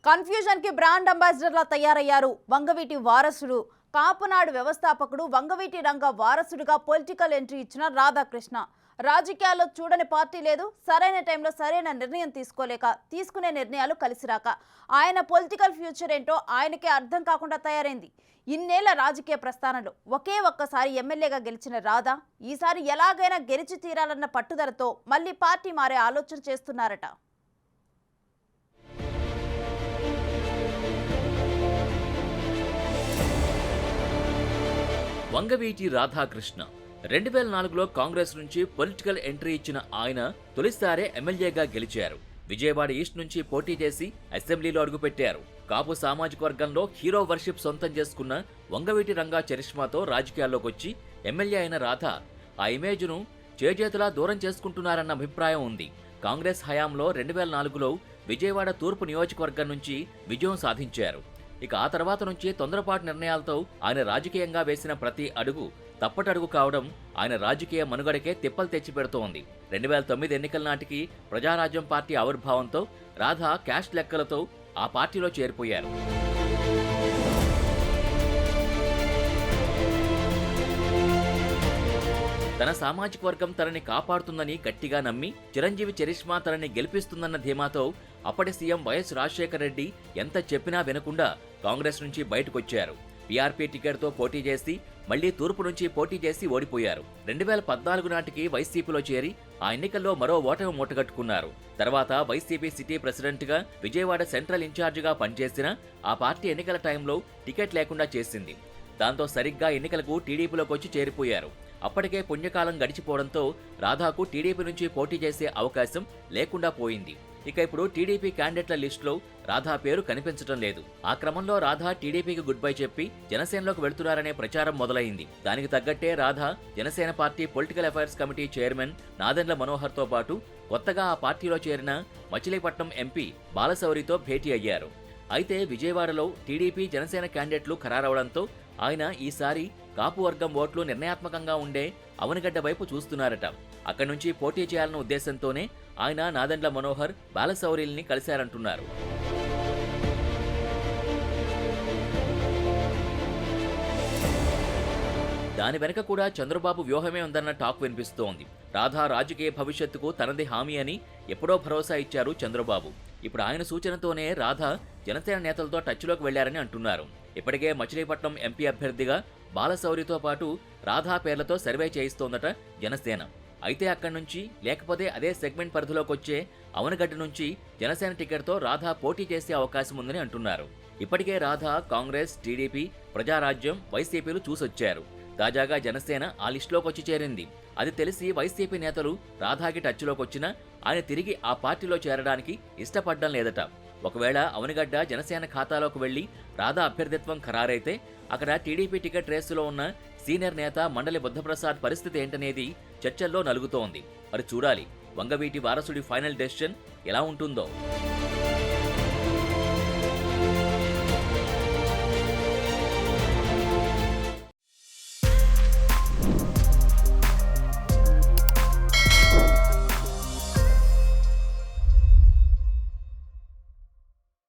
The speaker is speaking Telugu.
కన్ఫ్యూజన్ కి బ్రాండ్ అంబాసిడర్లా తయారయ్యారు వంగవీటి వారసుడు. కాపునాడు వ్యవస్థాపకుడు వంగవీటి రంగ వారసుడిగా పొలిటికల్ ఎంట్రీ ఇచ్చిన రాధాకృష్ణ. రాజకీయాల్లో చూడని పార్టీ లేదు, సరైన టైంలో సరైన నిర్ణయం తీసుకోలేక తీసుకునే నిర్ణయాలు కలిసిరాక ఆయన పొలిటికల్ ఫ్యూచర్ ఏంటో ఆయనకే అర్థం కాకుండా తయారైంది. ఇన్నేళ్ల రాజకీయ ప్రస్థానంలో ఒకే ఒక్కసారి ఎమ్మెల్యేగా గెలిచిన రాధా ఈసారి ఎలాగైనా గెలిచి తీరాలన్న పట్టుదలతో మళ్ళీ పార్టీ మారే ఆలోచన చేస్తున్నారట. వంగవీటి రాధాకృష్ణ 2004లో కాంగ్రెస్ నుంచి పొలిటికల్ ఎంట్రీ ఇచ్చిన ఆయన తొలిసారే ఎమ్మెల్యేగా గెలిచారు. విజయవాడ ఈస్ట్ నుంచి పోటీ చేసి అసెంబ్లీలో అడుగుపెట్టారు. కాపు సామాజిక వర్గంలో హీరో వర్షిప్ సొంతం చేసుకున్న వంగవీటి రంగా చరిష్మాతో రాజకీయాల్లోకి వచ్చి ఎమ్మెల్యే అయిన రాధ ఆ ఇమేజ్ను చేజేతులా దూరం చేసుకుంటున్నారన్న అభిప్రాయం ఉంది. కాంగ్రెస్ హయాంలో 2004లో విజయవాడ తూర్పు నియోజకవర్గం నుంచి విజయం సాధించారు. ఇక ఆ తర్వాత నుంచి తొందరపాటు నిర్ణయాలతో ఆయన రాజకీయంగా వేసిన ప్రతి అడుగు తప్పటడుగు కావడం ఆయన రాజకీయ మనుగడకే తిప్పలు తెచ్చిపెడుతోంది. 2009 ఎన్నికల నాటికి ప్రజారాజ్యం పార్టీ ఆవిర్భావంతో రాధా క్యాష్ లెక్కలతో ఆ పార్టీలో చేరిపోయారు. తన సామాజిక వర్గం తనని కాపాడుతుందని గట్టిగా నమ్మి చిరంజీవి చరిష్మా తనని గెలిపిస్తుందన్న ధీమాతో అప్పటి సీఎం వైఎస్ రాజశేఖర రెడ్డి ఎంత చెప్పినా వినకుండా కాంగ్రెస్ నుంచి బయటకొచ్చారు. పీఆర్పీ టికెట్తో పోటీ చేసి మళ్లీ తూర్పు నుంచి పోటీ చేసి ఓడిపోయారు. 2014 నాటికి వైసీపీలో చేరి ఆ ఎన్నికల్లో మరో ఓటమి మూటగట్టుకున్నారు. తర్వాత వైసీపీ సిటీ ప్రెసిడెంట్గా విజయవాడ సెంట్రల్ ఇన్ఛార్జిగా పనిచేసిన ఆ పార్టీ ఎన్నికల టైంలో టికెట్ లేకుండా చేసింది. దాంతో సరిగ్గా ఎన్నికలకు టీడీపీలోకి వచ్చి చేరిపోయారు. అప్పటికే పుణ్యకాలం గడిచిపోవడంతో రాధాకు టీడీపీ నుంచి పోటీ చేసే అవకాశం లేకుండా పోయింది. ఇక ఇప్పుడు టీడీపీ క్యాండిడేట్ల లిస్టులో రాధా పేరు కనిపించడం లేదు. ఆ క్రమంలో రాధా టీడీపీకి గుడ్ బై చెప్పి జనసేనలోకి వెళ్తున్నారనే ప్రచారం మొదలైంది. దానికి తగ్గట్టే Radha Janasena party political affairs committee chairman Nadendla మనోహర్తో పాటు కొత్తగా ఆ పార్టీలో చేరిన మచిలీపట్నం ఎంపీ బాలశౌరితో భేటీ అయ్యారు. అయితే విజయవాడలో టీడీపీ జనసేన క్యాండిడేట్లు ఖరారవడంతో ఆయన ఈసారి కాపు వర్గం ఓట్లు నిర్ణయాత్మకంగా ఉండే అవనిగడ్డ వైపు చూస్తున్నారట. అక్కడి నుంచి పోటీ చేయాలన్న ఉద్దేశంతోనే ఆయన నాదెండ్ల మనోహర్ బాలశౌరిల్ని కలిశారంటున్నారు. దాని వెనక కూడా చంద్రబాబు వ్యూహమే ఉందన్న టాక్ వినిపిస్తోంది. రాధా రాజకీయ భవిష్యత్తుకు తనది హామీ అని ఎప్పుడో భరోసా ఇచ్చారు చంద్రబాబు. ఇప్పుడు ఆయన సూచనతోనే రాధా జనసేన నేతలతో టచ్లోకి వెళ్లారని అంటున్నారు. ఇప్పటికే మచిలీపట్నం ఎంపీ అభ్యర్థిగా బాలశౌరితో పాటు రాధా పేర్లతో సర్వే చేయిస్తోందట జనసేన. అయితే అక్కడి నుంచి లేకపోతే అదే సెగ్మెంట్ పరిధిలోకి వచ్చే అవనగడ్డ నుంచి జనసేన టికెట్తో రాధా పోటీ చేసే అవకాశం ఉందని అంటున్నారు. ఇప్పటికే రాధా కాంగ్రెస్, టీడీపీ, ప్రజారాజ్యం, వైసీపీలు చూసొచ్చారు. తాజాగా జనసేన ఆ లిస్టులోకి వచ్చి చేరింది. అది తెలిసి వైసీపీ నేతలు రాధాకి టచ్లోకి వచ్చినా ఆయన తిరిగి ఆ పార్టీలో చేరడానికి ఇష్టపడడం లేదట. ఒకవేళ అవనిగడ్డ జనసేన ఖాతాలోకి వెళ్లి రాధా అభ్యర్థిత్వం ఖరారైతే అక్కడ టీడీపీ టికెట్ రేసులో ఉన్న సీనియర్ నేత మండలి బుద్ధప్రసాద్ పరిస్థితి ఏంటనేది చర్చల్లో నలుగుతోంది. మరి చూడాలి వంగవీటి వారసుడి ఫైనల్ డెసిషన్ ఎలా ఉంటుందో.